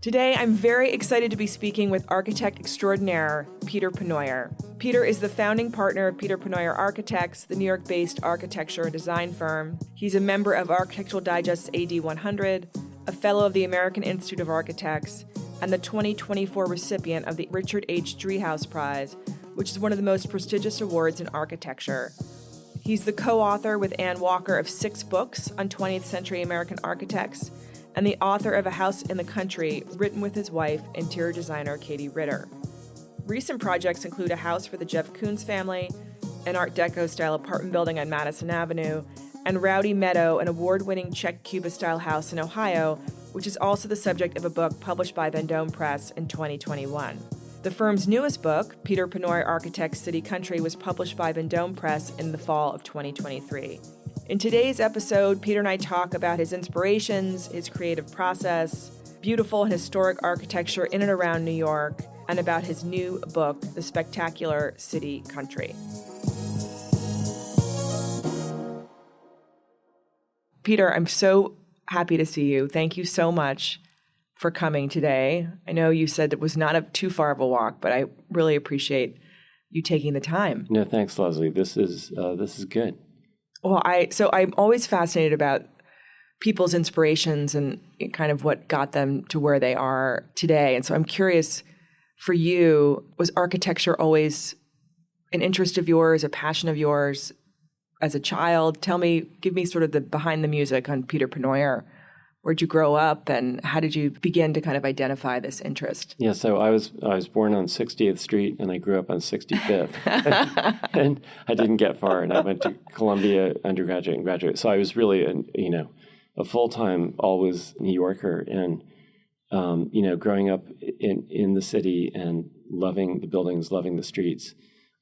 Today, I'm very excited to be speaking with architect extraordinaire, Peter Pennoyer. Peter is the founding partner of Peter Pennoyer Architects, the New York-based architecture and design firm. He's a member of Architectural Digest AD100, a fellow of the American Institute of Architects, and the 2024 recipient of the Richard H. Driehaus Prize, which is one of the most prestigious awards in architecture. He's the co-author with Ann Walker of 6 books on 20th century American architects, and the author of A House in the Country, written with his wife, interior designer Katie Ritter. Recent projects include a house for the Jeff Koons family, an Art Deco-style apartment building on Madison Avenue, and Rowdy Meadow, an award-winning Czech-Cuban-style house in Ohio, which is also the subject of a book published by Vendome Press in 2021. The firm's newest book, Peter Pennoyer Architects City Country, was published by Vendome Press in the fall of 2023. In today's episode, Peter and I talk about his inspirations, his creative process, beautiful and historic architecture in and around New York, and about his new book, The Spectacular City Country. Peter, I'm so happy to see you. Thank you so much for coming today. I know you said it was not too far of a walk, but I really appreciate you taking the time. No, thanks, Leslie. This is good. Well, I'm always fascinated about people's inspirations and kind of what got them to where they are today. And so I'm curious, for you, was architecture always an interest of yours, a passion of yours as a child? Give me sort of the behind the music on Peter Pennoyer. Where'd you grow up, and how did you begin to kind of identify this interest? Yeah, so I was born on 60th Street, and I grew up on 65th. And I didn't get far, and I went to Columbia undergraduate and graduate. So I was really a full-time, always New Yorker, and growing up in the city and loving the buildings, loving the streets.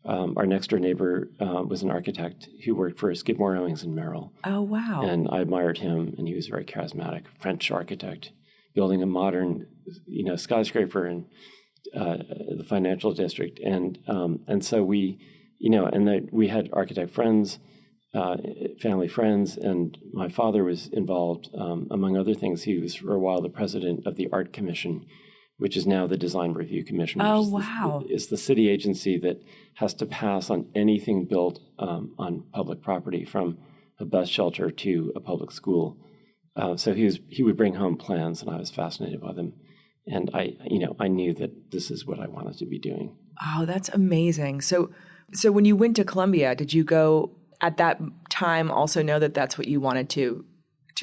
Our next-door neighbor was an architect who worked for Skidmore, Owings & Merrill. Oh, wow. And I admired him, and he was very charismatic, French architect, building a modern, skyscraper in the financial district. And so we, we had architect friends, family friends, and my father was involved, among other things. He was for a while the president of the Art Commission, which is now the Design Review Commission. Oh, wow. It's the city agency that has to pass on anything built on public property, from a bus shelter to a public school. So he would bring home plans, and I was fascinated by them. And I knew that this is what I wanted to be doing. Oh, that's amazing. So when you went to Columbia, did you go at that time also know that that's what you wanted to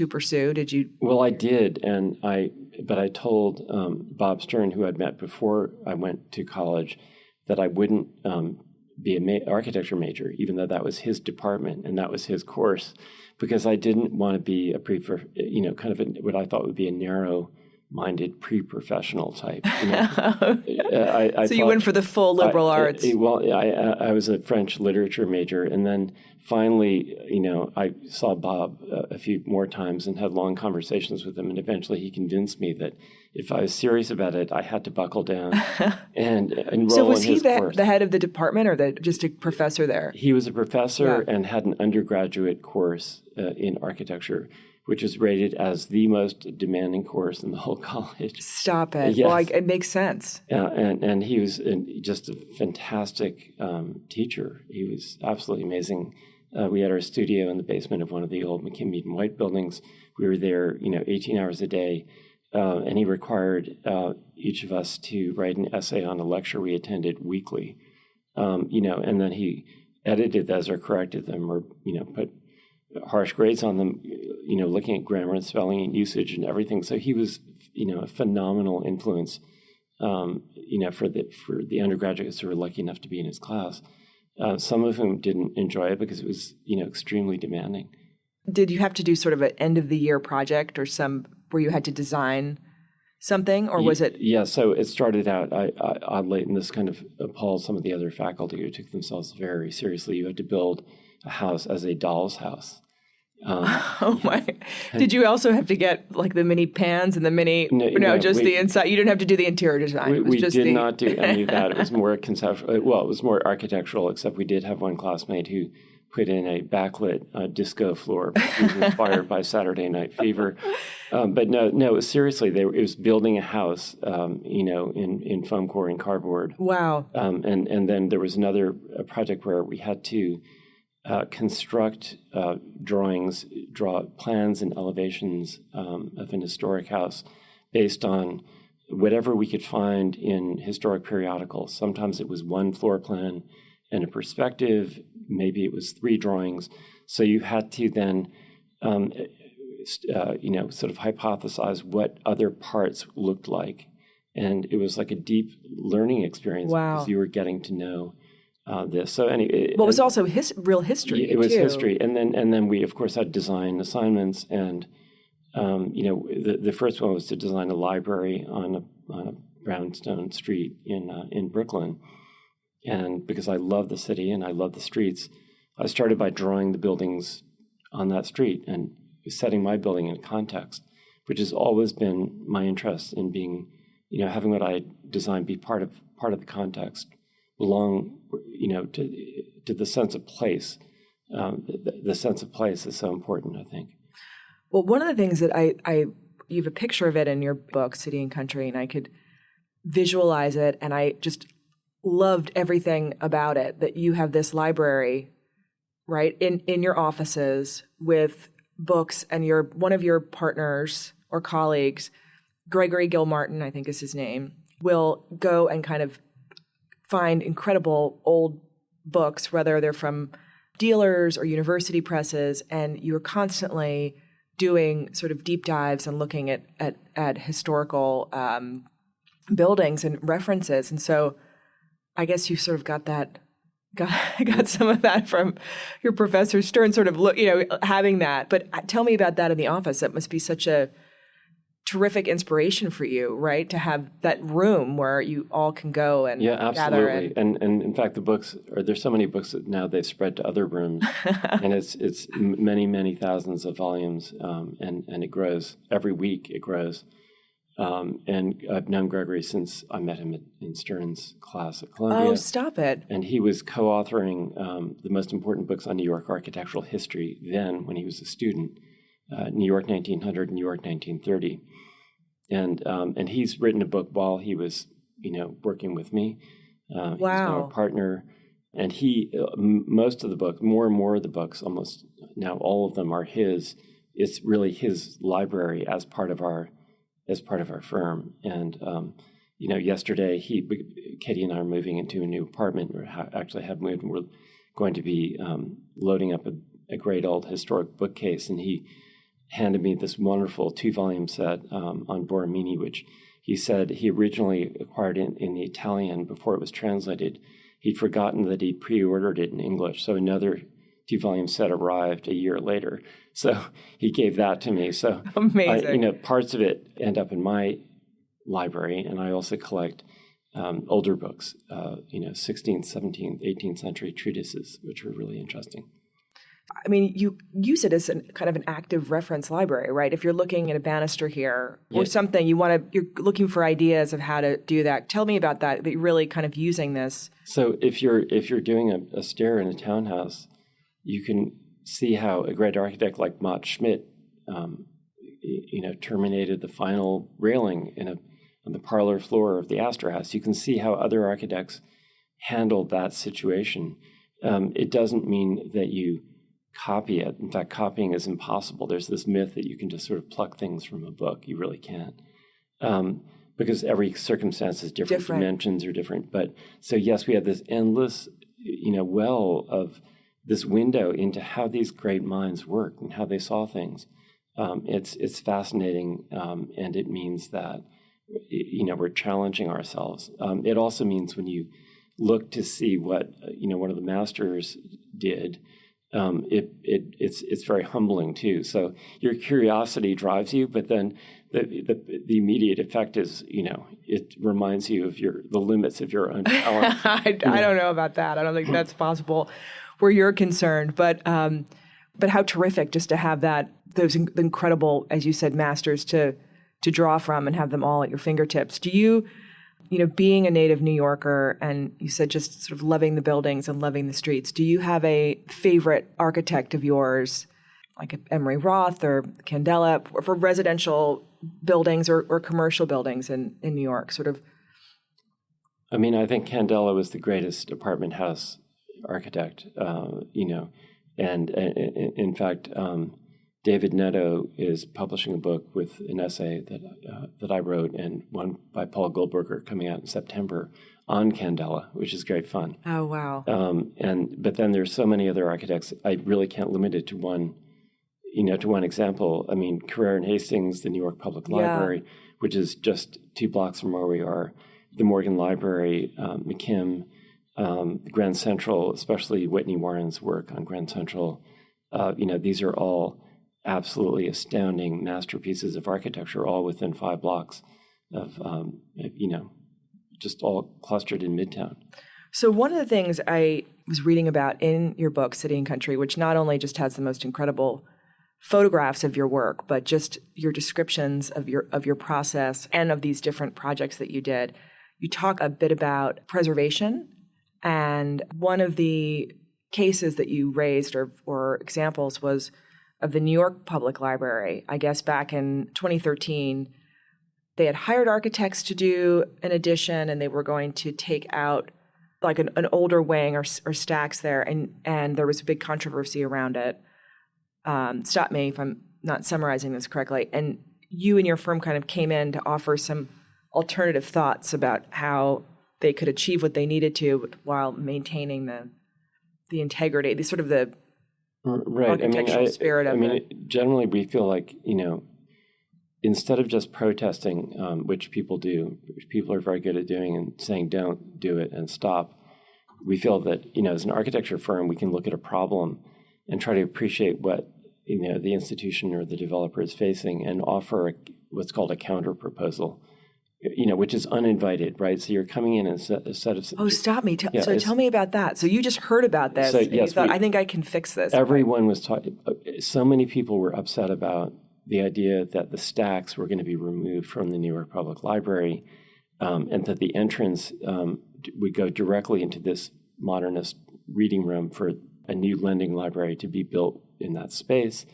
pursue? Did you? Well, I did, but I told Bob Stern, who I'd met before I went to college, that I wouldn't be an architecture major, even though that was his department and that was his course, because I didn't want to be what I thought would be a narrow-minded pre-professional type. So you went for the full liberal arts. I was a French literature major, and then finally, I saw Bob a few more times and had long conversations with him, and eventually he convinced me that if I was serious about it, I had to buckle down and enroll in his course. So was he the head of the department, or just a professor there? He was a professor and had an undergraduate course in architecture, which was rated as the most demanding course in the whole college. Stop it. Yes. Well, it makes sense. And he was just a fantastic teacher. He was absolutely amazing. We had our studio in the basement of one of the old McKim White buildings. We were there, 18 hours a day. And he required each of us to write an essay on a lecture we attended weekly. And then he edited those or corrected them or, put harsh grades on them, looking at grammar and spelling and usage and everything. So he was, a phenomenal influence, for the undergraduates who were lucky enough to be in his class. Some of whom didn't enjoy it because it was, extremely demanding. Did you have to do sort of an end of the year project or where you had to design something, or was it? Yeah, so it started out, oddly, and this kind of appalls some of the other faculty who took themselves very seriously. You had to build a house as a doll's house. Oh my! Did you also have to get like the mini pans and the mini? No, just the inside. You didn't have to do the interior design. We did not do any of that. It was more conceptual. Well, it was more architectural. Except we did have one classmate who put in a backlit disco floor inspired by Saturday Night Fever. But no, seriously, it was building a house, in foam core and cardboard. Wow. And then there was another project where we had to construct drawings, draw plans and elevations of an historic house based on whatever we could find in historic periodicals. Sometimes it was one floor plan and a perspective. Maybe it was 3 drawings. So you had to then, sort of hypothesize what other parts looked like. And it was like a deep learning experience. Wow. Because you were getting to know this. So anyway, well, it was also real history. It was too. history, and then we of course had design assignments, and the first one was to design a library on a brownstone street in Brooklyn, and because I love the city and I love the streets, I started by drawing the buildings on that street and setting my building in context, which has always been my interest in being, having what I design be part of the context, belong, to the sense of place. The sense of place is so important, I think. Well, one of the things that you have a picture of it in your book, City and Country, and I could visualize it, and I just loved everything about it, that you have this library, right, in your offices with books, and one of your partners or colleagues, Gregory Gilmartin, I think is his name, will go and kind of find incredible old books, whether they're from dealers or university presses, and you're constantly doing sort of deep dives and looking at historical buildings and references. And so I guess you sort of got some of that from your Professor Stern, sort of having that. But tell me about that in the office. That must be such a terrific inspiration for you, right? To have that room where you all can go and gather. Absolutely. And in fact, there's so many books that now they've spread to other rooms, and it's many, many thousands of volumes, and it grows every week. It grows, and I've known Gregory since I met him in Stern's class at Columbia. Oh, stop it! And he was co-authoring the most important books on New York architectural history then, when he was a student. New York 1900, New York 1930, and he's written a book while he was, working with me. Wow. He's now a partner, and he most of the books, more and more of the books, almost now all of them are his. It's really his library as part of our firm. And yesterday Katie and I are moving into a new apartment. We actually have moved, and we're going to be loading up a great old historic bookcase, and he handed me this wonderful 2-volume set on Borromini, which he said he originally acquired in the Italian before it was translated. He'd forgotten that he pre-ordered it in English, so another 2-volume set arrived a year later. So he gave that to me. So amazing. Parts of it end up in my library, and I also collect older books, 16th, 17th, 18th century treatises, which are really interesting. I mean, you use it as kind of an active reference library, right? If you're looking at a banister here or something, you're looking for ideas of how to do that. Tell me about that you're really kind of using this. So if you're doing a stair in a townhouse, you can see how a great architect like Matt Schmidt, terminated the final railing on the parlor floor of the Astor House. You can see how other architects handled that situation. It doesn't mean that you copy it. In fact, copying is impossible. There's this myth that you can just sort of pluck things from a book. You really can't. Because every circumstance is different. Dimensions are different. But so yes, we have this endless, well of this window into how these great minds work and how they saw things. It's fascinating, and it means that, we're challenging ourselves. It also means when you look to see what, one of the masters did, it's very humbling too. So your curiosity drives you, but then the immediate effect is, it reminds you of the limits of your own talent. I don't know about that. I don't think that's possible where you're concerned, but how terrific just to have those incredible, as you said, masters to draw from and have them all at your fingertips. Do you being a native New Yorker, and you said just sort of loving the buildings and loving the streets, do you have a favorite architect of yours, like Emery Roth or Candela, for residential buildings or commercial buildings in New York, sort of? I mean, I think Candela was the greatest apartment house architect, and in fact, David Netto is publishing a book with an essay that I wrote and one by Paul Goldberger coming out in September on Candela, which is great fun. Oh, wow. But then there's so many other architects. I really can't limit it to one example. I mean, Carrere and Hastings, the New York Public Library, which is just 2 blocks from where we are, the Morgan Library, McKim, Grand Central, especially Whitney Warren's work on Grand Central. These are all absolutely astounding masterpieces of architecture, all within 5 blocks of, just all clustered in Midtown. So one of the things I was reading about in your book, City and Country, which not only just has the most incredible photographs of your work, but just your descriptions of your process and of these different projects that you did, you talk a bit about preservation. And one of the cases that you raised or examples was of the New York Public Library. I guess back in 2013, they had hired architects to do an addition, and they were going to take out like an older wing or stacks there, and there was a big controversy around it. Stop me if I'm not summarizing this correctly. And you and your firm kind of came in to offer some alternative thoughts about how they could achieve what they needed to while maintaining the integrity, the sort of the right. architectural spirit of it. Generally we feel like, instead of just protesting, which people do, which people are very good at doing and saying don't do it and stop, we feel that, as an architecture firm, we can look at a problem and try to appreciate what, the institution or the developer is facing and offer what's called a counter proposal, which is uninvited, right? So you're coming in and a set of... Oh, stop me. Tell me about that. So you just heard about this. So, and you thought, I think I can fix this. Everyone was talking... So many people were upset about the idea that the stacks were going to be removed from the New York Public Library, and that the entrance would go directly into this modernist reading room for a new lending library to be built in that space.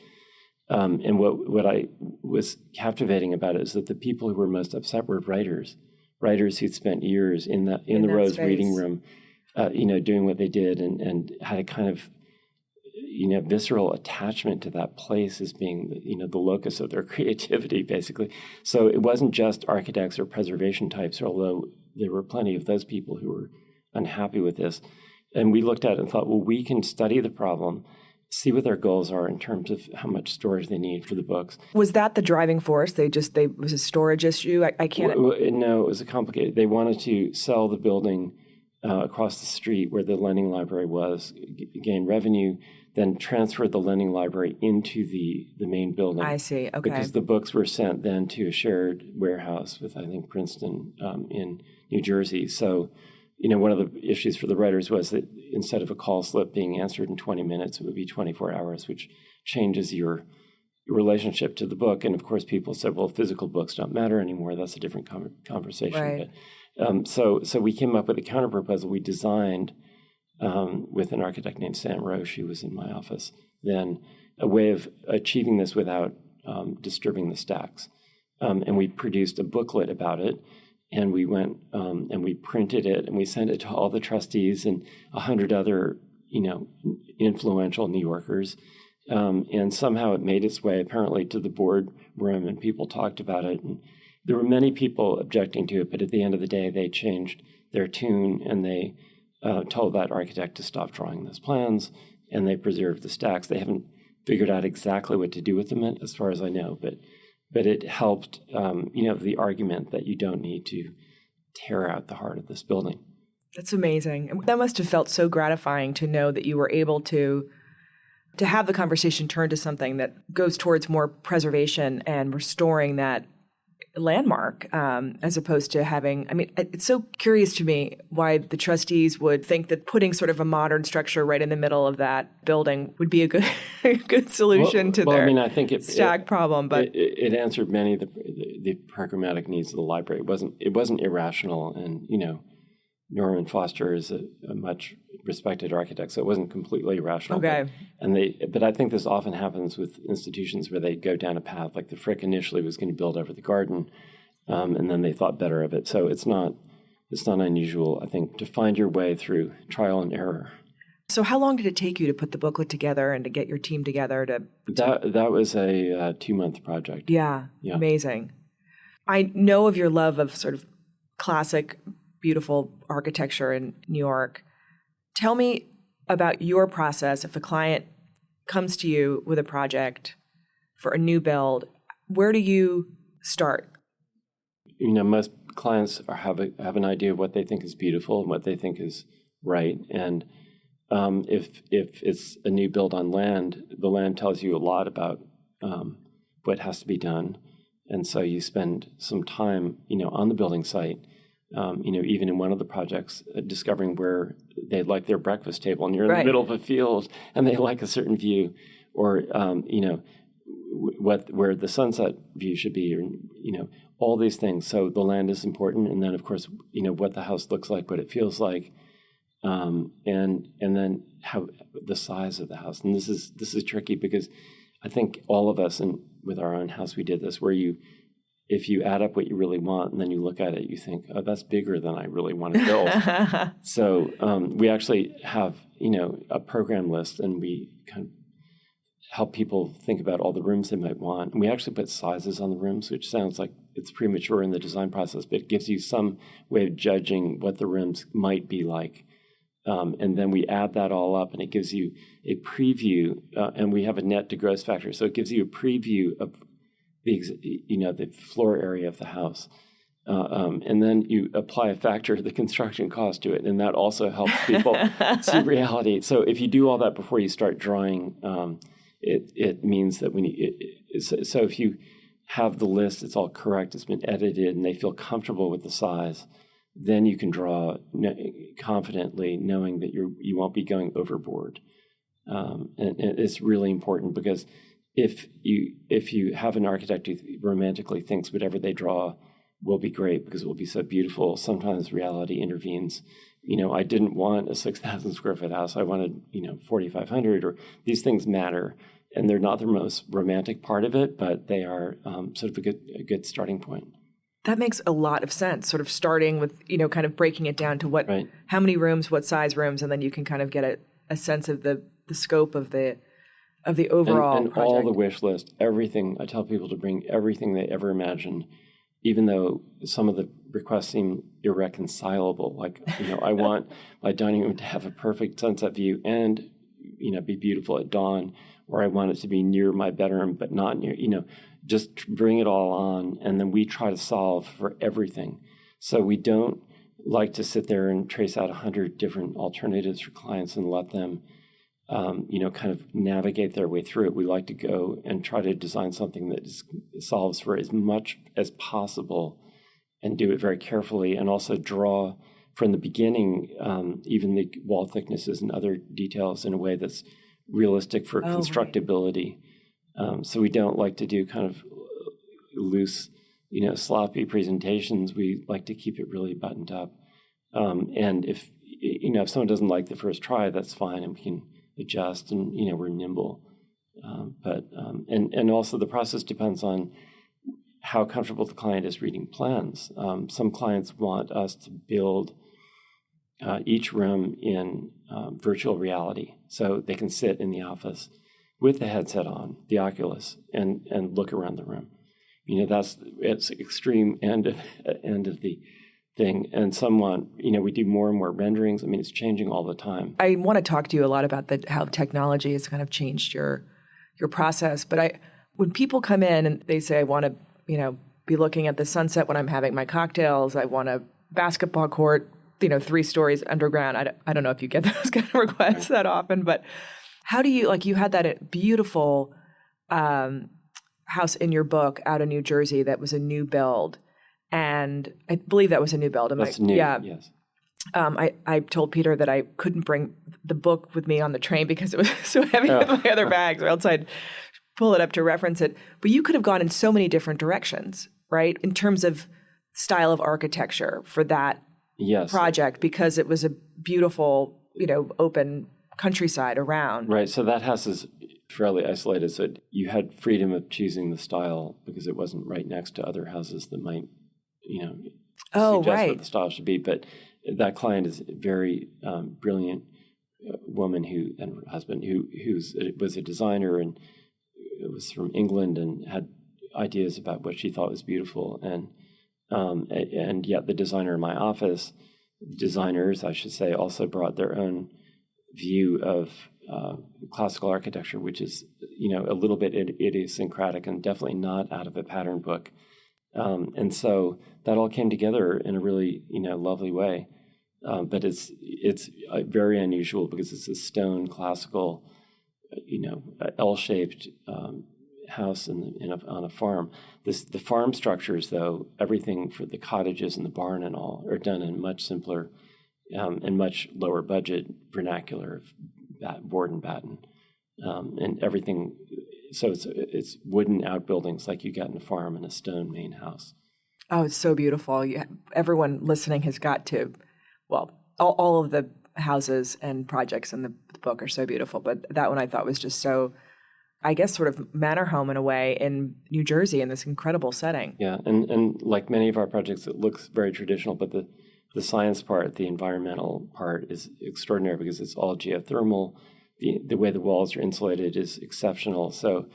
And what I was captivating about it is that the people who were most upset were writers who'd spent years in the Rose space. Reading room, doing what they did and had a kind of, visceral attachment to that place as being, the locus of their creativity, basically. So it wasn't just architects or preservation types, although there were plenty of those people who were unhappy with this. And we looked at it and thought, well, we can study the problem, see what their goals are in terms of how much storage they need for the books. Was that the driving force? It was a storage issue? I can't... No, it was complicated. They wanted to sell the building across the street where the lending library was, gain revenue, then transfer the lending library into the main building. I see, okay. Because the books were sent then to a shared warehouse with, I think, Princeton in New Jersey. So, one of the issues for the writers was that instead of a call slip being answered in 20 minutes, it would be 24 hours, which changes your relationship to the book. And of course, people said, well, physical books don't matter anymore. That's a different conversation. Right. But, so we came up with a counterproposal. We designed with an architect named Sam Roche, who was in my office, then a way of achieving this without disturbing the stacks. And we produced a booklet about it. And we went and we printed it and we sent it to all the trustees and 100 other, influential New Yorkers. And somehow it made its way apparently to the boardroom and people talked about it. And there were many people objecting to it, but at the end of the day, they changed their tune and they told that architect to stop drawing those plans and they preserved the stacks. They haven't figured out exactly what to do with them as far as I know, but it helped, the argument that you don't need to tear out the heart of this building. That's amazing. That must have felt so gratifying to know that you were able to have the conversation turn to something that goes towards more preservation and restoring that landmark, as opposed to having, it's so curious to me why the trustees would think that putting sort of a modern structure right in the middle of that building would be a good solution to their I think stack problem. But it answered many of the programmatic needs of the library. It wasn't irrational, and Norman Foster is a much respected architect, so it wasn't completely irrational. Okay. But I think this often happens with institutions where they go down a path. Like the Frick initially was going to build over the garden, and then they thought better of it. So it's not unusual, I think, to find your way through trial and error. So how long did it take you to put the booklet together and to get your team together to That was a 2-month project. Yeah, amazing. I know of your love of sort of classic, beautiful architecture in New York. Tell me about your process. If a client comes to you with a project for a new build, where do you start? Most clients have an idea of what they think is beautiful and what they think is right. And if it's a new build on land, the land tells you a lot about what has to be done. And so you spend some time, on the building site, even in one of the projects, discovering where they like their breakfast table, and you're in the middle of a field and they like a certain view, or, where the sunset view should be, or, all these things. So the land is important. And then, of course, what the house looks like, what it feels like, and then how the size of the house. And this is tricky because I think all of us, and with our own house, we did this, where if you add up what you really want and then you look at it, you think, oh, that's bigger than I really want to build. So we actually have, a program list, and we kind of help people think about all the rooms they might want. And we actually put sizes on the rooms, which sounds like it's premature in the design process, but it gives you some way of judging what the rooms might be like. And then we add that all up, and it gives you a preview, and we have a net to gross factor. So it gives you a preview of the floor area of the house. And then you apply a factor of the construction cost to it, and that also helps people see reality. So if you do all that before you start drawing, it means that so if you have the list, it's all correct, it's been edited, and they feel comfortable with the size, then you can draw confidently, knowing that you won't be going overboard. And it's really important, because if you have an architect who romantically thinks whatever they draw will be great because it will be so beautiful, sometimes reality intervenes. I didn't want a 6,000 square foot house. I wanted, 4,500, or these things matter. And they're not the most romantic part of it, but they are sort of a good starting point. That makes a lot of sense, sort of starting with, kind of breaking it down to how many rooms, what size rooms, and then you can kind of get a sense of the scope of the overall and project. All the wish list, everything. I tell people to bring everything they ever imagined, even though some of the requests seem irreconcilable. Like, I want my dining room to have a perfect sunset view and, be beautiful at dawn, or I want it to be near my bedroom but not near, just bring it all on, and then we try to solve for everything. So we don't like to sit there and trace out 100 different alternatives for clients and let them kind of navigate their way through it. We like to go and try to design something that solves for as much as possible, and do it very carefully, and also draw from the beginning even the wall thicknesses and other details in a way that's realistic for constructability. So we don't like to do kind of loose, sloppy presentations. We like to keep it really buttoned up. And if someone doesn't like the first try, that's fine, and we can adjust, and we're nimble. But also the process depends on how comfortable the client is reading plans. Some clients want us to build each room in virtual reality, so they can sit in the office with the headset on, the Oculus, and look around the room. It's extreme end of the thing. And some want, we do more and more renderings. I mean, it's changing all the time. I want to talk to you a lot about how technology has kind of changed your process. But when people come in and they say, I want to, be looking at the sunset when I'm having my cocktails, I want a basketball court, 3 stories underground. I don't know if you get those kind of requests that often, but how do you, you had that beautiful house in your book out of New Jersey that was a new build. And I believe that was a new build. That's new, yes. I told Peter that I couldn't bring the book with me on the train because it was so heavy with my other bags, or else I'd pull it up to reference it. But you could have gone in so many different directions, right? In terms of style of architecture for that project, because it was a beautiful, open countryside around. Right. So that house is fairly isolated. So you had freedom of choosing the style because it wasn't right next to other houses that might, suggest what the style should be. But that client is a very brilliant woman and her husband who was a designer and was from England and had ideas about what she thought was beautiful. And yet the designer in my office, designers, I should say, also brought their own view of classical architecture, which is, a little bit idiosyncratic and definitely not out of a pattern book. And so that all came together in a really, lovely way. But it's very unusual because it's a stone classical, L-shaped house on a farm. The farm structures, though, everything for the cottages and the barn and all are done in much simpler and much lower budget vernacular of board and batten, and everything. So it's wooden outbuildings like you got in a farm and a stone main house. Oh, it's so beautiful. Everyone listening has got to, all of the houses and projects in the book are so beautiful, but that one I thought was just so, I guess, sort of manor home in a way in New Jersey in this incredible setting. Yeah, and like many of our projects, it looks very traditional, but the science part, the environmental part is extraordinary because it's all geothermal. The way the walls are insulated is exceptional. So,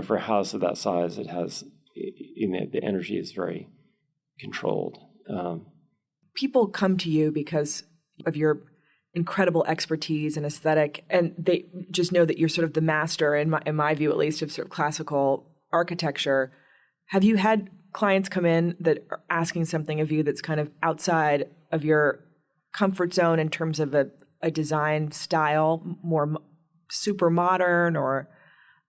for a house of that size, it has, the energy is very controlled. People come to you because of your incredible expertise and aesthetic, and they just know that you're sort of the master, in my view at least, of sort of classical architecture. Have you had clients come in that are asking something of you that's kind of outside of your comfort zone in terms of a design style, more super modern? Or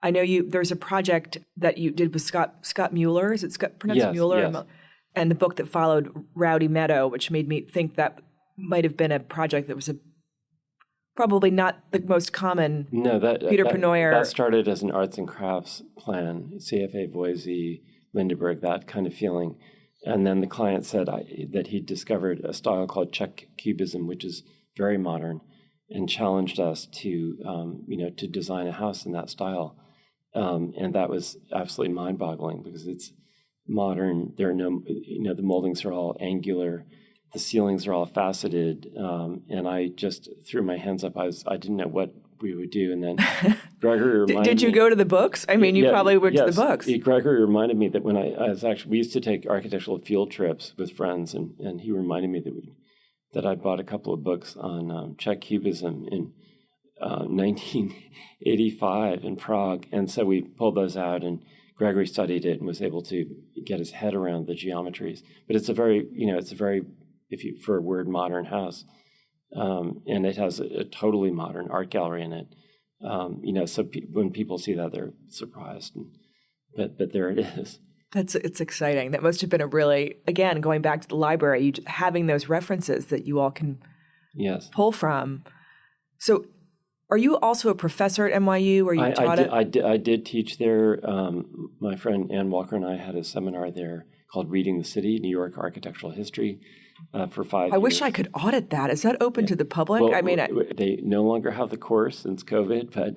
I know there's a project that you did with Scott Mueller. Is it pronounced Mueller? Yes. And the book that followed, Rowdy Meadow, which made me think that might have been a project that was probably not the most common. No, Peter Pennoyer. That started as an arts and crafts plan, CFA Boise, Lindenberg, that kind of feeling. And then the client said that he discovered a style called Czech-Cubism, which is very modern, and challenged us to design a house in that style. And that was absolutely mind-boggling because it's modern. There are no, the moldings are all angular. The ceilings are all faceted. And I just threw my hands up. I didn't know what we would do. And then Gregory reminded me. Did you go to the books? I mean, you probably went to the books. Gregory reminded me that when we used to take architectural field trips with friends, and he reminded me that I bought a couple of books on Czech Cubism in 1985 in Prague. And so we pulled those out, and Gregory studied it and was able to get his head around the geometries. But it's a very, for a word, modern house. And it has a totally modern art gallery in it. So when people see that, they're surprised. But there it is. It's exciting. That must have been a really, again, going back to the library, having those references that you all can pull from. So are you also a professor at NYU, or you taught it? I did teach there. My friend Ann Walker and I had a seminar there called Reading the City, New York Architectural History, for 5 years. I wish I could audit that. Is that open to the public? Well, they no longer have the course since COVID, but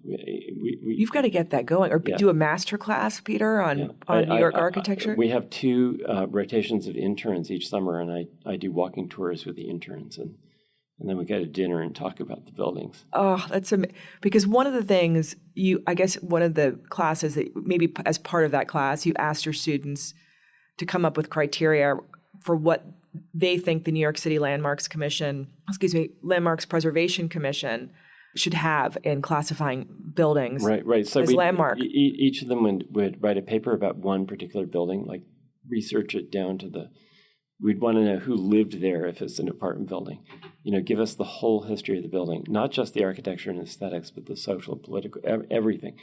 you've got to get that going, or do a master class, Peter, on New York architecture. We have 2 rotations of interns each summer, and I do walking tours with the interns, and then we go to dinner and talk about the buildings. Oh, that's because one of the things I guess one of the classes that maybe as part of that class, you asked your students to come up with criteria for what they think the New York City Landmarks Preservation Commission should have in classifying buildings. Right. So as landmark. Each of them would write a paper about one particular building, like research it down to we'd want to know who lived there if it's an apartment building. Give us the whole history of the building, not just the architecture and aesthetics, but the social, political, everything.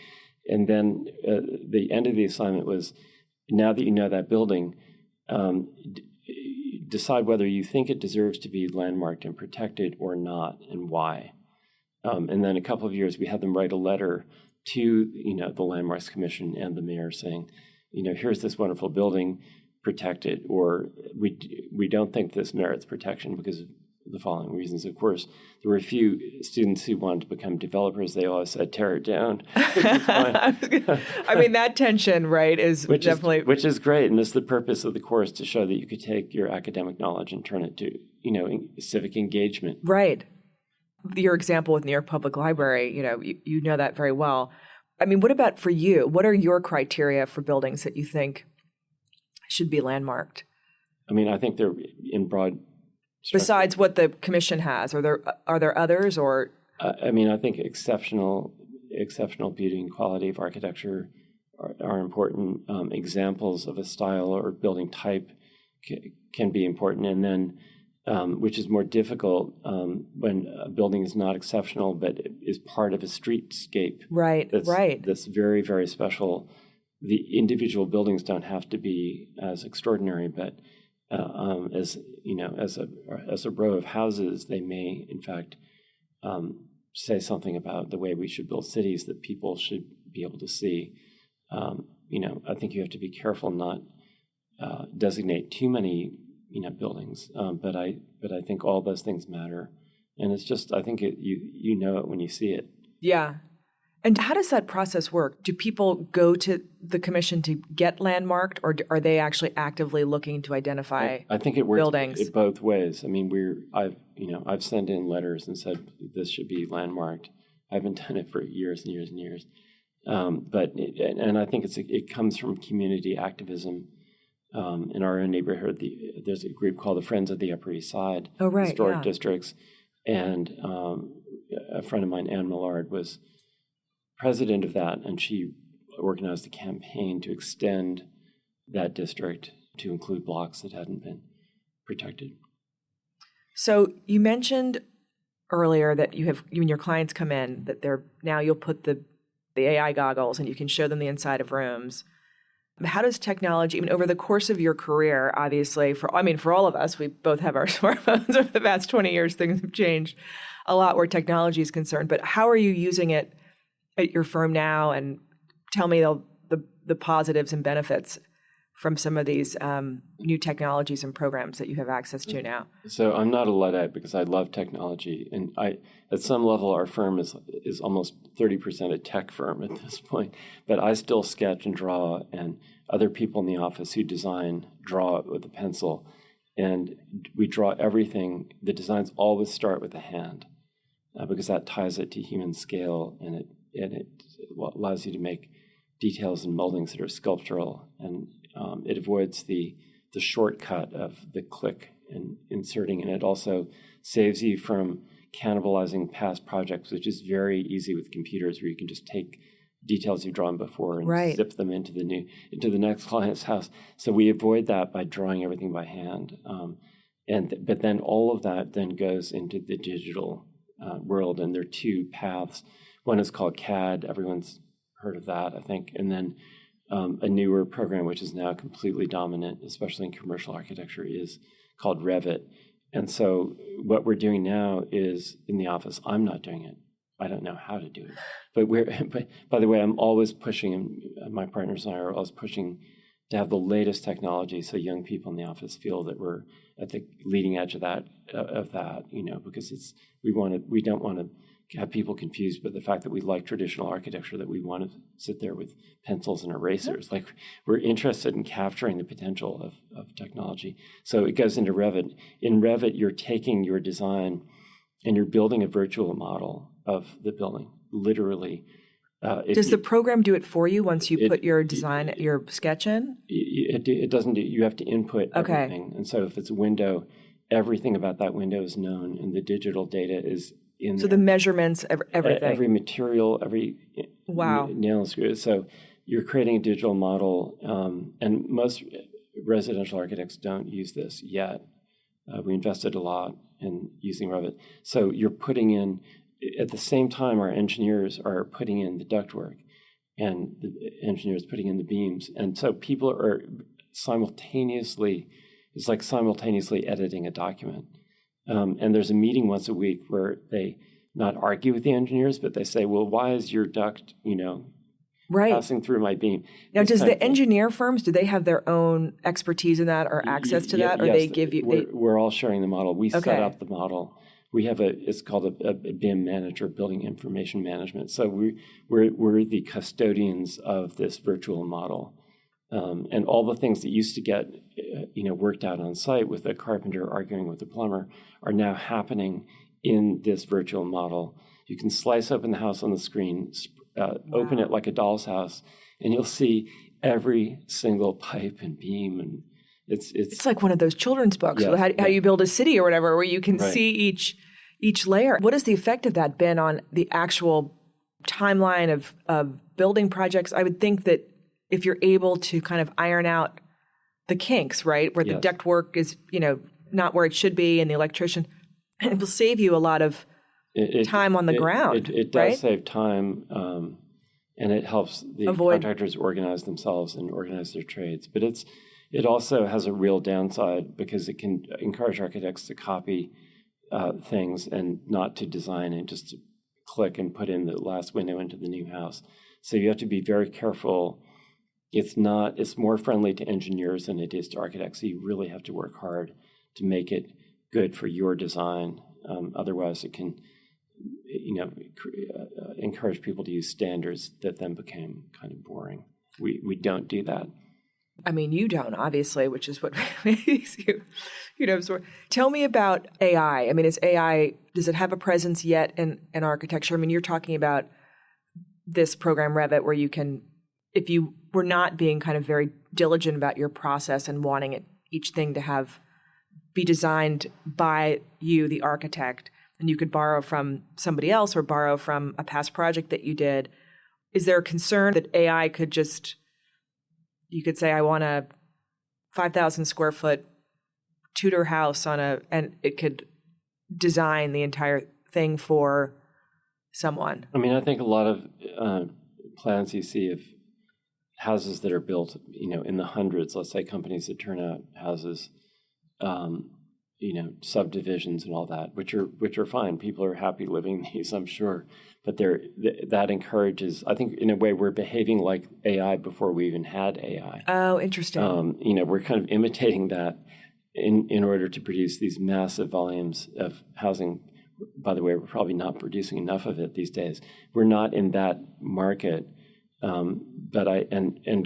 And then the end of the assignment was, now that you know that building, decide whether you think it deserves to be landmarked and protected or not, and why. And then a couple of years, we had them write a letter to the Landmarks Commission and the mayor saying, here's this wonderful building, protect it, or we don't think this merits protection because of the following reasons. Of course, there were a few students who wanted to become developers. They always said, tear it down. I mean, that tension, right, is definitely... Which is great, and it's the purpose of the course, to show that you could take your academic knowledge and turn it to, civic engagement. Right. Your example with New York Public Library, you know that very well. I mean, what about for you? What are your criteria for buildings that you think should be landmarked? I mean, I think they're in broad... Besides what the commission has, are there others, or? I mean, I think exceptional beauty and quality of architecture are important. Examples of a style or building type can be important, and then which is more difficult when a building is not exceptional but is part of a streetscape. Right. That's very, very special. The individual buildings don't have to be as extraordinary, but as a row of houses, they may, in fact, say something about the way we should build cities that people should be able to see. I think you have to be careful not designate too many, buildings. But I think all those things matter, and it's just, I think you know it when you see it. Yeah. And how does that process work? Do people go to the commission to get landmarked, or are they actually actively looking to identify I think it works buildings? Both ways. I mean, I've sent in letters and said this should be landmarked. I haven't done it for years and years and years, and I think it comes from community activism. In our own neighborhood, there's a group called the Friends of the Upper East Side, Historic Districts, and a friend of mine, Ann Millard, was president of that, and she organized a campaign to extend that district to include blocks that hadn't been protected. So you mentioned earlier that you and your clients come in, that you'll put the AI goggles and you can show them the inside of rooms. How does technology, over the course of your career, obviously, for all of us, we both have our smartphones over the past 20 years, things have changed a lot where technology is concerned, but how are you using it at your firm now, and tell me the positives and benefits from some of these new technologies and programs that you have access to now. So I'm not a Luddite because I love technology, and at some level our firm is almost 30% a tech firm at this point. But I still sketch and draw, and other people in the office who design draw with a pencil, and we draw everything. The designs always start with a hand because that ties it to human scale, and it allows you to make details and moldings that are sculptural, and it avoids the shortcut of the click and inserting, and it also saves you from cannibalizing past projects, which is very easy with computers, where you can just take details you've drawn before and zip them into the next client's house. So we avoid that by drawing everything by hand, but then all of that then goes into the digital world, and there are two paths. One is called CAD. Everyone's heard of that, I think. And then a newer program, which is now completely dominant, especially in commercial architecture, is called Revit. And so what we're doing now is, in the office, I'm not doing it. I don't know how to do it. But by the way, I'm always pushing, and my partners and I are always pushing to have the latest technology, so young people in the office feel that we're at the leading edge of that, because we don't want to have people confused by the fact that we like traditional architecture, that we want to sit there with pencils and erasers. Like, we're interested in capturing the potential of technology. So it goes into Revit. In Revit, you're taking your design and you're building a virtual model of the building, literally. Does the program do it for you once you put your design, your sketch in? It doesn't. You have to input everything. And so if it's a window, everything about that window is known, and the digital data is in so there. The measurements, everything. Every material, every nail and screw. So you're creating a digital model, and most residential architects don't use this yet. We invested a lot in using Revit. So you're putting in, at the same time, our engineers are putting in the ductwork, and the engineers putting in the beams. And so people are simultaneously editing a document. And there's a meeting once a week where they not argue with the engineers, but they say, well, why is your duct, passing through my beam. Now, does the engineer firms, do they have their own expertise in that or access to that? Or yes, they give you... We're all sharing the model. We set up the model. We have it's called a BIM manager, Building Information Management. So we're the custodians of this virtual model. And all the things that used to get worked out on site with the carpenter arguing with the plumber are now happening in this virtual model. You can slice open the house on the screen, open it like a doll's house, and you'll see every single pipe and beam. And it's like one of those children's books, how you build a city or whatever, where you can see each layer. What has the effect of that been on the actual timeline of building projects? I would think that if you're able to kind of iron out the kinks, right, where the ductwork is, not where it should be, and the electrician, it will save you a lot of time on the ground. It does save time, and it helps the contractors organize themselves and organize their trades. But it also has a real downside because it can encourage architects to copy things and not to design and just to click and put in the last window into the new house. So you have to be very careful. It's more friendly to engineers than it is to architects. So you really have to work hard to make it good for your design. Otherwise, it can, encourage people to use standards that then became kind of boring. We don't do that. I mean, you don't, obviously, which is what makes you, Tell me about AI. I mean, does it have a presence yet in architecture? I mean, you're talking about this program, Revit, where you can, if you were not being kind of very diligent about your process and wanting each thing to be designed by you, the architect, and you could borrow from somebody else or borrow from a past project that you did, is there a concern that AI could you could say, I want a 5,000 square foot Tudor house and it could design the entire thing for someone? I mean, I think a lot of plans you see of houses that are built, in the hundreds, let's say companies that turn out houses, subdivisions and all that, which are fine. People are happy living in these, I'm sure. But that encourages, I think in a way we're behaving like AI before we even had AI. Oh, interesting. We're kind of imitating that in order to produce these massive volumes of housing. By the way, we're probably not producing enough of it these days. We're not in that market. But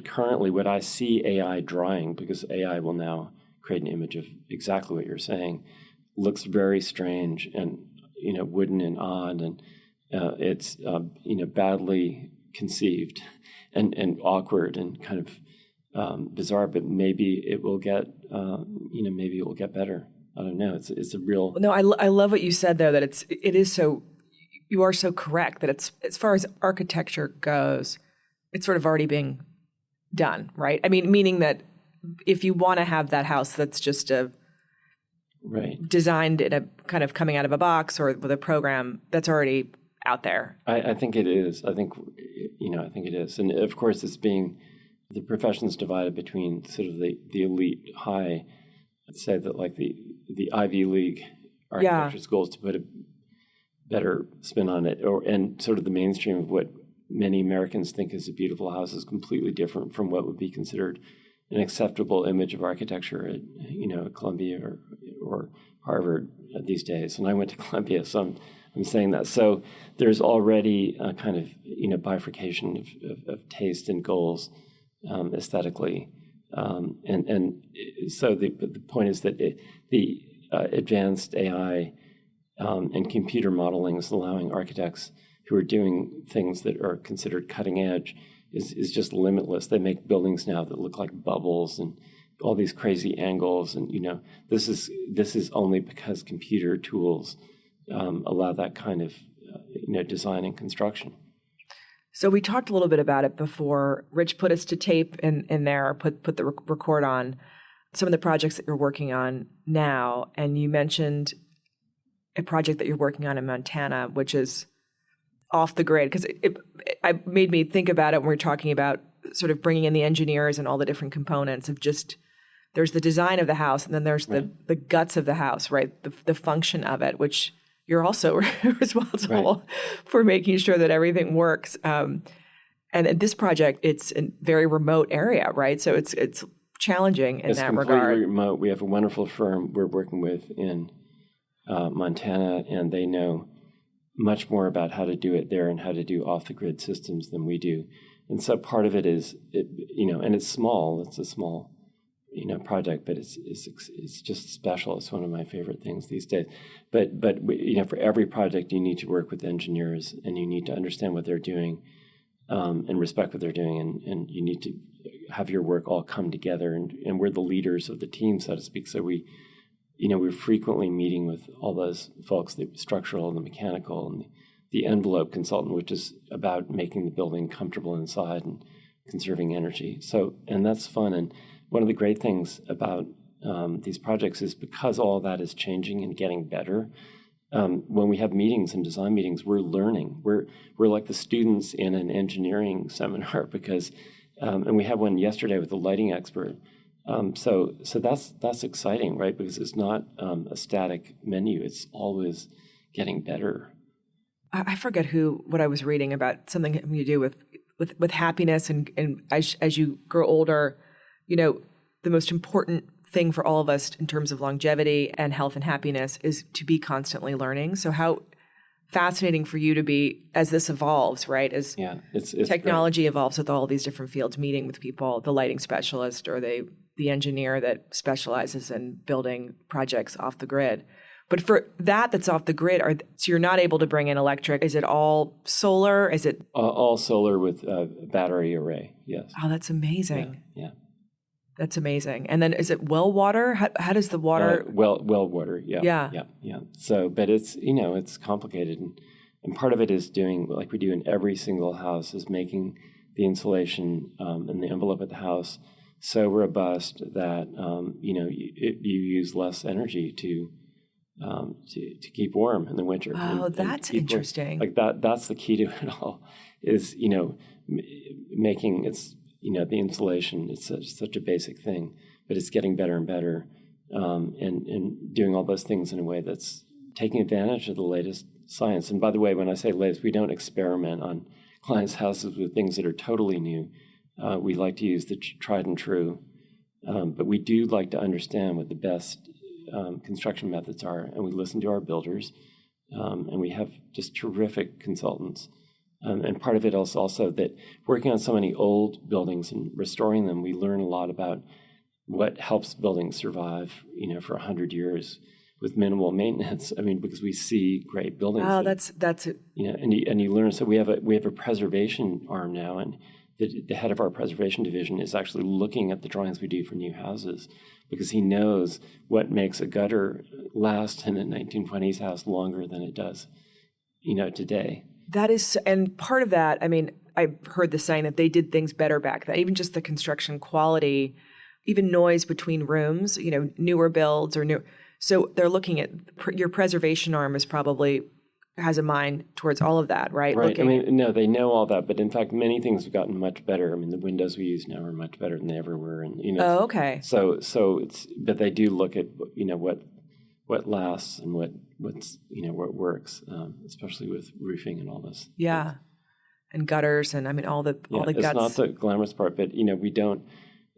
currently what I see AI drawing, because AI will now create an image of exactly what you're saying, looks very strange and, wooden and odd, and it's, badly conceived and awkward and kind of bizarre, but maybe it will get, maybe it will get better. I don't know. It's a real... No, I love what you said there, that it is so, you are so correct that it's, as far as architecture goes, it's sort of already being done, right? I mean, meaning that if you want to have that house that's just designed in a kind of coming out of a box or with a program, that's already out there. I think it is. I think it is. And of course, the profession's divided between sort of the elite high, let's say that like the Ivy League architecture schools, to put a better spin on it, and sort of the mainstream of what many Americans think is a beautiful house is completely different from what would be considered an acceptable image of architecture at Columbia or Harvard these days. And I went to Columbia, so I'm saying that. So there's already a kind of bifurcation of taste and goals aesthetically, and so the point is that the advanced AI and computer modeling is allowing architects who are doing things that are considered cutting edge is just limitless. They make buildings now that look like bubbles and all these crazy angles, and this is only because computer tools allow that kind of design and construction. So we talked a little bit about it before. Rich put us to tape in there, put the record on some of the projects that you're working on now, and you mentioned a project that you're working on in Montana, which is off the grid, because it made me think about it when we were talking about sort of bringing in the engineers and all the different components of just, there's the design of the house and then there's the guts of the house, right? The function of it, which you're also responsible for making sure that everything works. And in this project, it's a very remote area, right? So it's challenging in that regard. It's completely remote. We have a wonderful firm we're working with in Montana, and they know much more about how to do it there and how to do off-the-grid systems than we do. And so part of it is, and it's small. It's a small, project, but it's just special. It's one of my favorite things these days. But for every project, you need to work with engineers, and you need to understand what they're doing, and respect what they're doing, and you need to have your work all come together. And we're the leaders of the team, so to speak. So we're frequently meeting with all those folks, the structural and the mechanical and the envelope consultant, which is about making the building comfortable inside and conserving energy. So, and that's fun. And one of the great things about these projects is because all that is changing and getting better, when we have meetings and design meetings, we're learning. We're like the students in an engineering seminar because, and we had one yesterday with a lighting expert. So that's exciting, right? Because it's not a static menu; it's always getting better. I forget what I was reading about something having to do with happiness, and as you grow older, the most important thing for all of us in terms of longevity and health and happiness is to be constantly learning. So how fascinating for you to be as this evolves, right? As it's technology evolves with all these different fields, meeting with people, the lighting specialist or the engineer that specializes in building projects off the grid. But for that's off the grid, so you're not able to bring in electric. Is it all solar? Is it all solar with battery array? Yes. Oh, that's amazing. Yeah. That's amazing. And then is it well water? How does the water? Well water. Yeah. So, but it's it's complicated, and part of it is doing like we do in every single house is making the insulation and the envelope of the house so robust that you use less energy to keep warm in the winter. Oh, that's interesting. Like that's the key to it all is making it's. The insulation, it's such a basic thing, but it's getting better and better, and doing all those things in a way that's taking advantage of the latest science. And by the way, when I say latest, we don't experiment on clients' houses with things that are totally new. We like to use the tried and true, but we do like to understand what the best construction methods are, and we listen to our builders, and we have just terrific consultants. And part of it is also that working on so many old buildings and restoring them, we learn a lot about what helps buildings survive, for 100 years with minimal maintenance. I mean, because we see great buildings. Oh, that's it. And you learn. So we have a preservation arm now, and the head of our preservation division is actually looking at the drawings we do for new houses because he knows what makes a gutter last in a 1920s house longer than it does, today. That is, and part of that, I mean, I heard the saying that they did things better back then, even just the construction quality, even noise between rooms, newer builds or new. So they're looking at your preservation arm has a mind towards all of that, right? Right. No, they know all that, but in fact, many things have gotten much better. I mean, the windows we use now are much better than they ever were. And, Oh, okay. So but they do look at, what lasts and what works, especially with roofing and all this. Yeah, and gutters and all the guts. It's not the glamorous part, but we don't.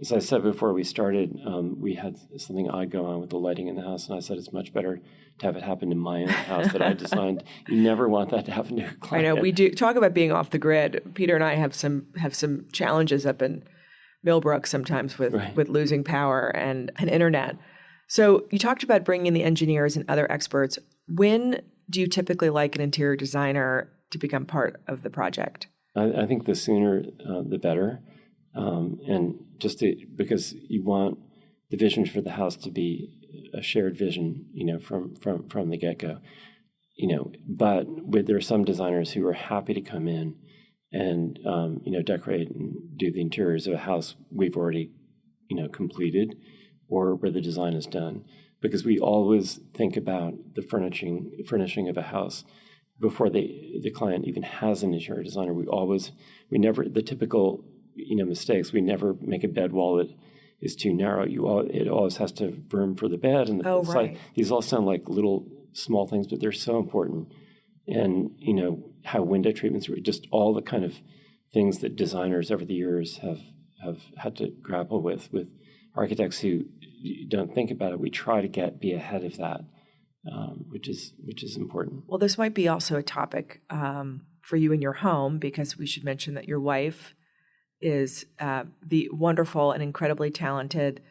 As I said before we started, we had something odd go on with the lighting in the house, and I said it's much better to have it happen in my own house that I designed. You never want that to happen to a client. I know we do talk about being off the grid. Peter and I have some challenges up in Millbrook sometimes with losing power and internet. So you talked about bringing in the engineers and other experts. When do you typically like an interior designer to become part of the project? I think the sooner the better, and because you want the vision for the house to be a shared vision, from the get-go. But there are some designers who are happy to come in and decorate and do the interiors of a house we've already completed, or where the design is done, because we always think about the furnishing of a house before the client even has an interior designer. We never the typical mistakes. We never make a bed wall that is too narrow. It always has to have room for the bed and the side. These all sound like little small things, but they're so important. And how window treatments, just all the kind of things that designers over the years have had to grapple with architects who don't think about it. We try to be ahead of that, which is important. Well, this might be also a topic for you in your home, because we should mention that your wife is the wonderful and incredibly talented,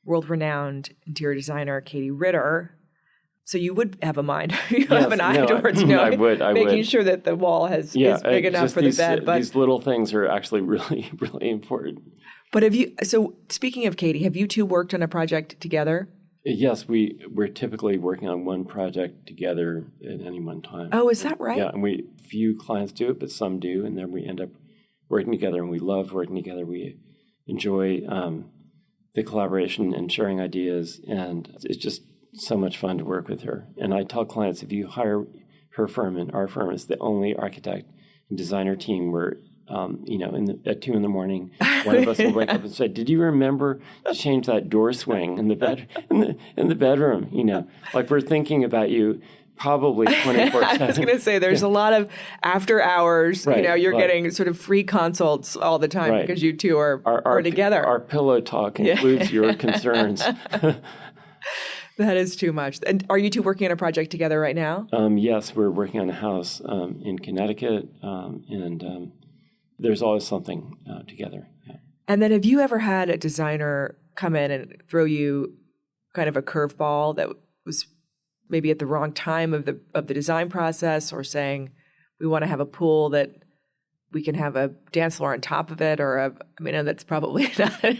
world-renowned interior designer, Katie Ritter. So you would have a mind, have an eye towards making sure that the wall is big enough for the bed. But these little things are actually really, really important. But so speaking of Katie, have you two worked on a project together? Yes, we're typically working on one project together at any one time. Oh, is that right? Yeah, and few clients do it, but some do, and then we end up working together, and we love working together. We enjoy the collaboration and sharing ideas, and it's just so much fun to work with her. And I tell clients, if you hire her firm and our firm is the only architect and designer team where, at 2 a.m, one of us will wake up and say, "Did you remember to change that door swing in the bedroom?" Like we're thinking about you probably 24/7. I was going to say, there's a lot of after hours. Right, you're getting sort of free consults all the time because you two are together. Our pillow talk includes your concerns. That is too much. And are you two working on a project together right now? Yes, we're working on a house in Connecticut, and there's always something together. Yeah. And then have you ever had a designer come in and throw you kind of a curveball that was maybe at the wrong time of the design process, or saying, we want to have a pool that we can have a dance floor on top of it, or that's probably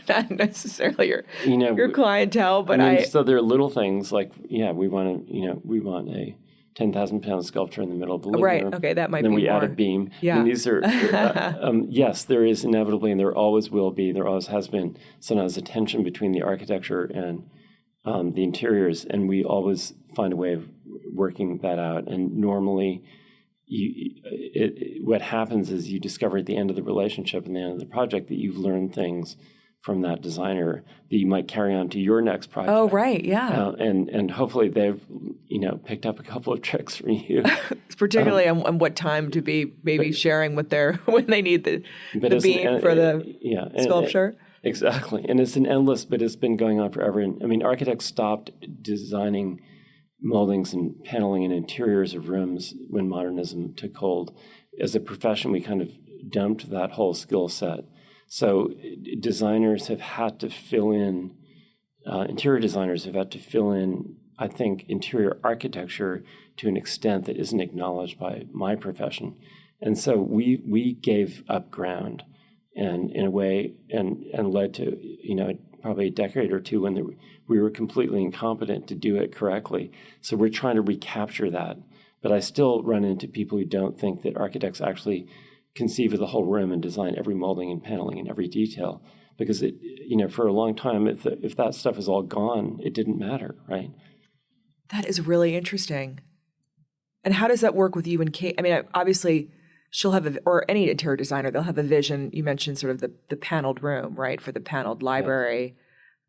not necessarily your clientele, but so there are little things like, we want a 10,000-pound sculpture in the middle of the living room. Right. Okay, that might be more. Then we add a beam. Yeah. These are yes, there is inevitably, and there always will be. There always has been sometimes a tension between the architecture and the interiors, and we always find a way of working that out. And normally, what happens is you discover at the end of the relationship and the end of the project that you've learned things from that designer that you might carry on to your next project. Oh, right, yeah. And hopefully they've picked up a couple of tricks from you. Particularly on what time to be maybe sharing with when they need the beam for the sculpture. Exactly, and it's but it's been going on forever. And architects stopped designing moldings and paneling and interiors of rooms when modernism took hold. As a profession, we kind of dumped that whole skill set. So designers have had to fill in, interior designers have had to fill in, I think, interior architecture to an extent that isn't acknowledged by my profession. And so we gave up ground, and in a way, and led to, probably a decade or two when we were completely incompetent to do it correctly. So we're trying to recapture that. But I still run into people who don't think that architects actually conceive of the whole room and design every molding and paneling and every detail, because it, for a long time, if that stuff is all gone, it didn't matter, right? That is really interesting. And how does that work with you and Kate? Obviously, she'll have or any interior designer, they'll have a vision. You mentioned sort of the paneled room, right, for the paneled library,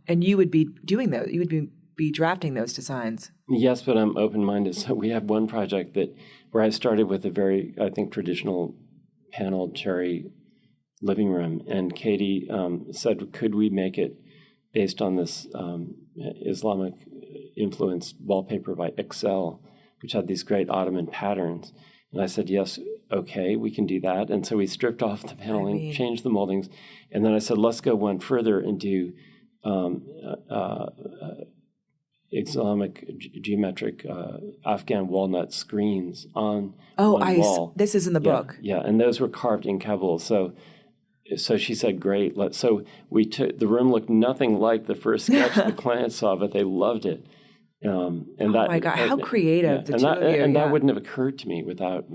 and you would be doing those. You would be drafting those designs. Yes, but I'm open-minded. So we have one project where I started with a very, I think, traditional paneled cherry living room, and Katie said, could we make it based on this Islamic influenced wallpaper by Excel, which had these great Ottoman patterns? And I said, yes, okay, we can do that. And so we stripped off the paneling, changed the moldings, and then I said, let's go one further and do Islamic geometric Afghan walnut screens on one wall. This is in the book. Yeah, and those were carved in Kabul. So she said, great. So we took, the room looked nothing like the first sketch the client saw, but they loved it. My God, how creative the two of you. And that wouldn't have occurred to me without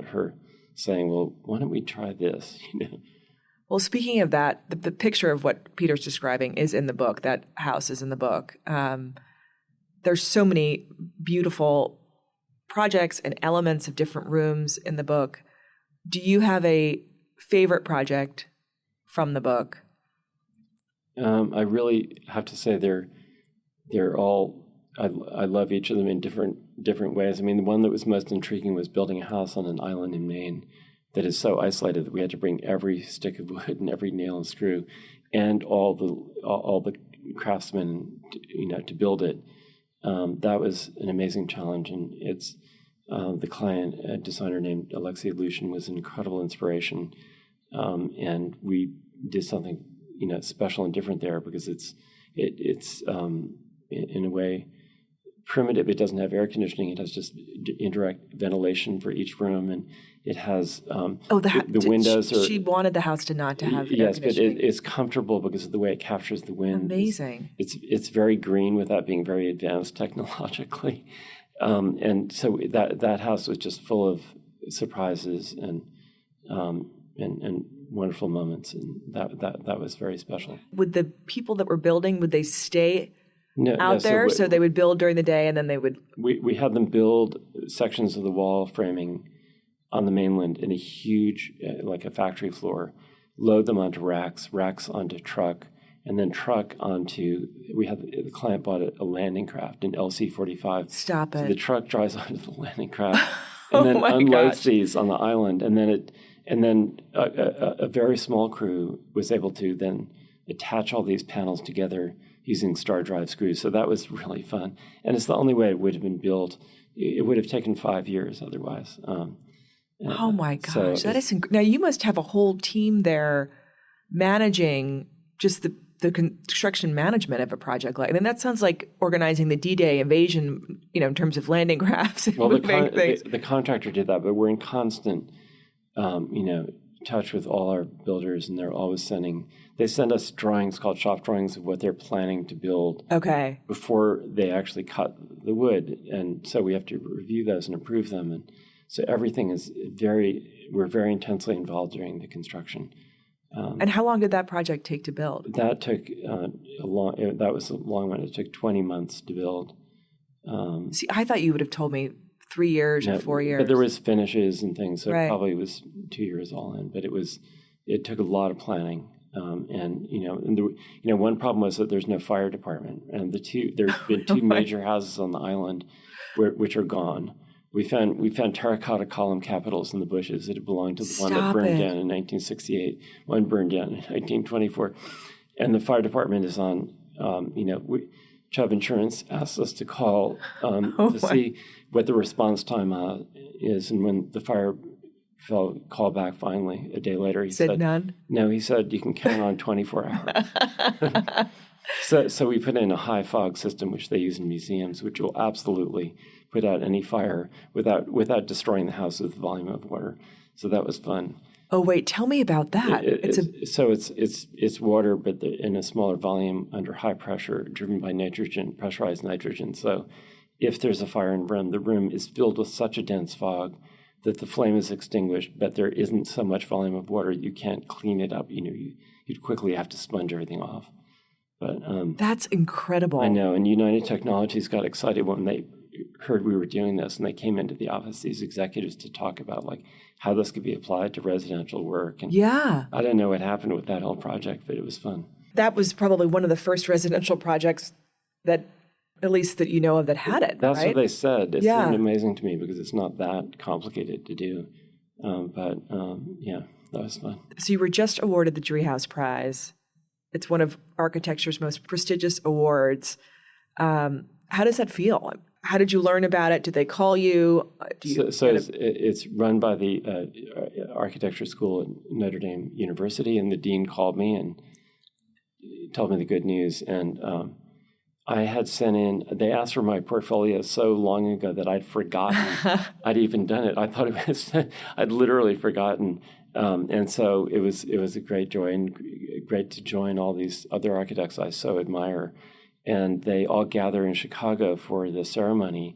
her saying, well, why don't we try this? Well, speaking of that, the picture of what Peter's describing is in the book. That house is in the book. There's so many beautiful projects and elements of different rooms in the book. Do you have a favorite project from the book? I really have to say they're all, I love each of them in different ways. The one that was most intriguing was building a house on an island in Maine that is so isolated that we had to bring every stick of wood and every nail and screw and all the craftsmen, to build it. That was an amazing challenge, and it's the client, a designer named Alexei Lushin, was an incredible inspiration, and we did something special and different there because it's in a way primitive. It doesn't have air conditioning. It has just indirect ventilation for each room, and it has the windows. She wanted the house to not to have air yes, but conditioning. it's comfortable because of the way it captures the wind. Amazing. It's very green without being very advanced technologically, and so that house was just full of surprises and wonderful moments, and that was very special. Would the people that were building, would they stay out there? So they would build during the day, and then they would... We had them build sections of the wall framing on the mainland in a huge, like a factory floor, load them onto racks onto truck, and then truck onto... The client bought a landing craft, an LC-45. Stop it. So the truck drives onto the landing craft and then unloads these on the island, and then a very small crew was able to then attach all these panels together using star drive screws. So that was really fun. And it's the only way it would have been built. It would have taken 5 years otherwise. Oh my gosh, that is now you must have a whole team there managing just the construction management of a project like. I mean, that sounds like organizing the D-Day invasion, in terms of landing crafts and moving things. The contractor did that, but we're in constant, touch with all our builders, and they're always they send us drawings called shop drawings of what they're planning to build. Okay. Before they actually cut the wood, and so we have to review those and approve them, and so everything is we're very intensely involved during the construction. And how long did that project take to build? That took that was a long one. It took 20 months to build. See, I thought you would have told me 3 years or 4 years. But there was finishes and things, so right. It probably was 2 years all in. But it took a lot of planning, one problem was that there's no fire department, and there's been two major houses on the island which are gone. We found terracotta column capitals in the bushes that had belonged to the one that burned down in 1968. One burned down in 1924, and the fire department is on. Chubb Insurance asked us to call to see what the response time is, and when the fire call back finally a day later, he said none. No, he said you can count on 24 hours. So we put in a high fog system, which they use in museums, which will absolutely put out any fire without destroying the house with the volume of water. So that was fun. Oh wait, tell me about that. It's water, but in a smaller volume under high pressure, driven by nitrogen, pressurized nitrogen. So if there's a fire in the room is filled with such a dense fog that the flame is extinguished, but there isn't so much volume of water, you can't clean it up. You'd quickly have to sponge everything off. But that's incredible. I know. And United Technologies got excited when they heard we were doing this, and they came into the office, these executives, to talk about how this could be applied to residential work. And yeah, I don't know what happened with that whole project, but it was fun. That was probably one of the first residential projects that, at least that you know of, that had it. That's right? what they said. It seemed amazing to me because it's not that complicated to do. But that was fun. So you were just awarded the Driehaus Prize. It's one of architecture's most prestigious awards. How does that feel? How did you learn about it? Did they call you? It's run by the architecture school at Notre Dame University, and the dean called me and told me the good news. And I had sent in, they asked for my portfolio so long ago that I'd forgotten I'd even done it. I thought it was, I'd literally forgotten. And so it was a great joy and great to join all these other architects I so admire. And they all gather in Chicago for the ceremony.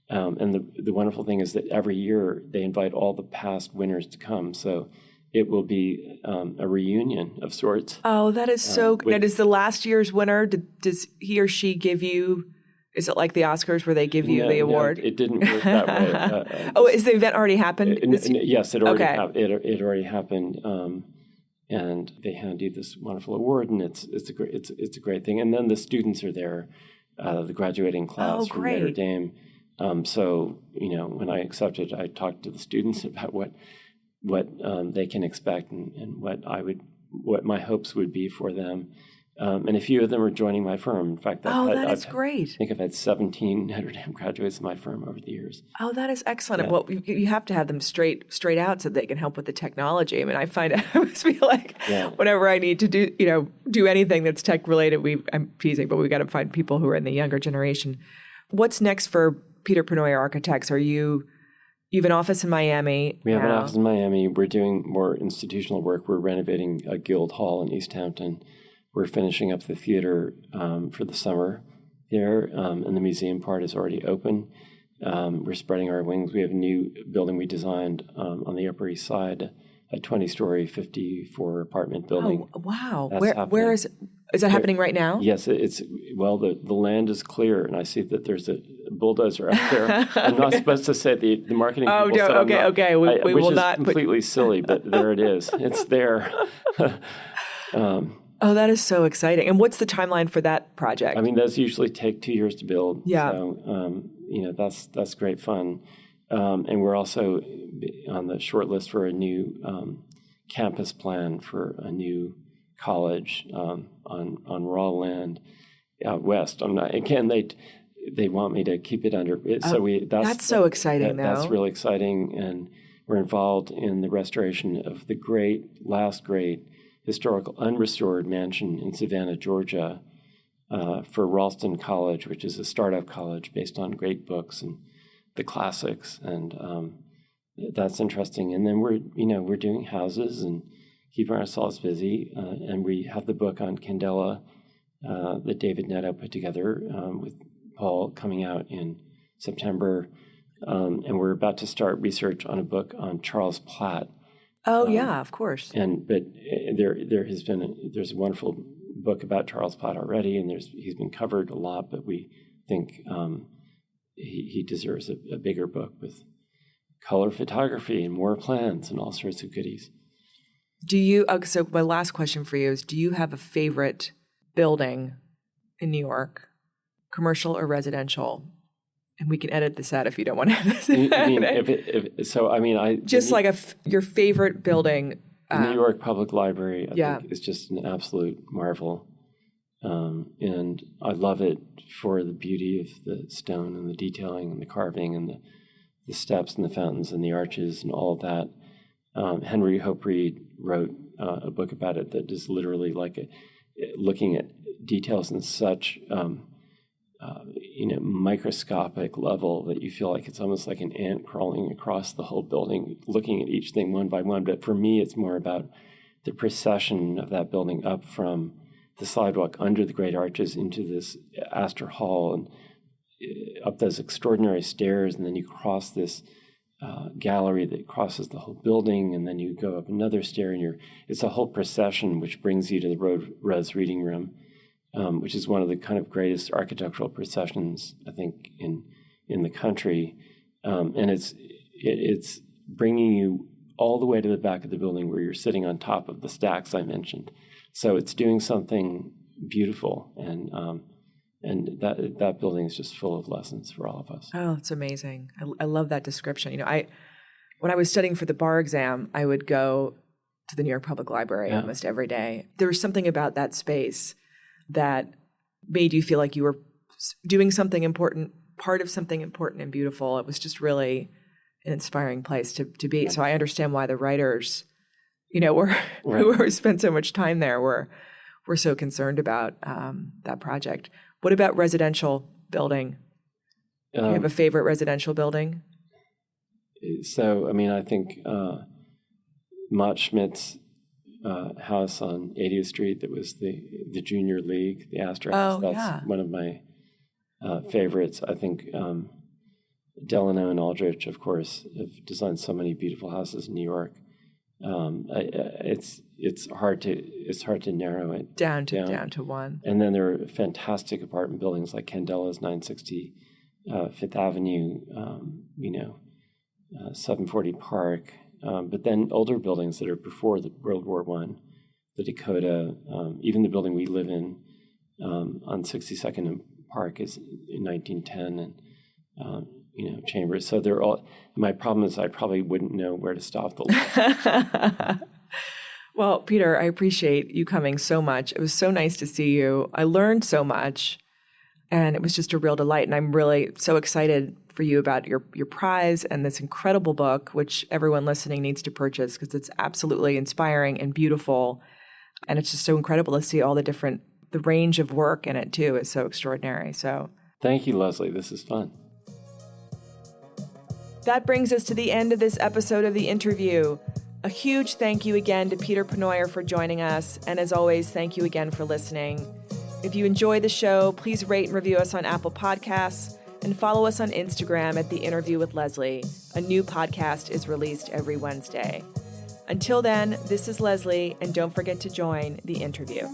And the wonderful thing is that every year they invite all the past winners to come. So it will be a reunion of sorts. Oh, that is so good. Now, does the last year's winner, does he or she give you, is it like the Oscars where they give you the award? No, it didn't work that way. Is the event already happened? Yes, it already happened. And they hand you this wonderful award, and it's a great thing. And then the students are there, the graduating class from Notre Dame. So when I accepted, I talked to the students about what they can expect and what my hopes would be for them. And a few of them are joining my firm. In fact, that is great. I think I've had 17 Notre Dame graduates in my firm over the years. Oh, that is excellent. Yeah. Well, you have to have them straight out so they can help with the technology. I mean, I always feel like whenever I need to do anything that's tech related, I'm teasing, but we've got to find people who are in the younger generation. What's next for Peter Pennoyer Architects? You have an office in Miami. We have an office in Miami. We're doing more institutional work. We're renovating a guild hall in East Hampton. We're finishing up the theater for the summer there, and the museum part is already open. We're spreading our wings. We have a new building we designed on the Upper East Side, a 20-story, 54-apartment building. Oh, wow. That's where is that happening right now? Yes, the land is clear, and I see that there's a bulldozer out there. I'm not supposed to say the marketing people said okay. We will not. Completely silly, but there it is. It's there. Oh, that is so exciting. And what's the timeline for that project? I mean, those usually take 2 years to build. Yeah. So, that's great fun. And we're also on the short list for a new campus plan for a new college on raw land out west. They want me to keep it under. That's so exciting, though. That's really exciting. And we're involved in the restoration of the last great historical unrestored mansion in Savannah, Georgia, for Ralston College, which is a startup college based on great books and the classics, and that's interesting. And then we're doing houses and keeping ourselves busy, and we have the book on Candela that David Netto put together with Paul coming out in September, and we're about to start research on a book on Charles Platt. Oh, yeah, of course. But there's a wonderful book about Charles Platt already, and he's been covered a lot, but we think he deserves a bigger book with color photography and more plans and all sorts of goodies. So my last question for you is, do you have a favorite building in New York, commercial or residential? And we can edit this out if you don't want to edit this out. Your favorite building. The New York Public Library, I think, is just an absolute marvel. And I love it for the beauty of the stone and the detailing and the carving and the steps and the fountains and the arches and all of that. Henry Hope Reed wrote a book about it that is literally like looking at details in such microscopic level that you feel like it's almost like an ant crawling across the whole building, looking at each thing one by one. But for me, it's more about the procession of that building up from the sidewalk under the great arches into this Astor Hall and up those extraordinary stairs, and then you cross this gallery that crosses the whole building, and then you go up another stair, and it's a whole procession which brings you to the Rose Reading Room. Which is one of the kind of greatest architectural processions, I think, in the country, and it's bringing you all the way to the back of the building where you're sitting on top of the stacks I mentioned. So it's doing something beautiful, and that building is just full of lessons for all of us. Oh, it's amazing! I love that description. When I was studying for the bar exam, I would go to the New York Public Library almost every day. There was something about that space that made you feel like you were doing something important, part of something important and beautiful. It was just really an inspiring place to be. So I understand why the writers, who spent so much time there, were so concerned about that project. What about residential building? Do you have a favorite residential building? So, I think Mott Schmidt's house on 80th Street that was the Junior League, the Astor House. That's one of my favorites. I think Delano and Aldrich, of course, have designed so many beautiful houses in New York. It's hard to narrow it down to one. And then there are fantastic apartment buildings like Candela's 960 Fifth Avenue, 740 Park. But then older buildings that are before the World War I, the Dakota, even the building we live in on 62nd and Park is in 1910, and chambers. So they're all. My problem is I probably wouldn't know where to stop the list. Well, Peter, I appreciate you coming so much. It was so nice to see you. I learned so much, and it was just a real delight. And I'm really so excited for you about your prize and this incredible book, which everyone listening needs to purchase because it's absolutely inspiring and beautiful. And it's just so incredible to see all the range of work in it too is so extraordinary. So thank you, Leslie. This is fun. That brings us to the end of this episode of The Interview. A huge thank you again to Peter Pennoyer for joining us. And as always, thank you again for listening. If you enjoy the show, please rate and review us on Apple Podcasts and follow us on Instagram at The Interview with Leslie. A new podcast is released every Wednesday. Until then, this is Leslie, and don't forget to join The Interview.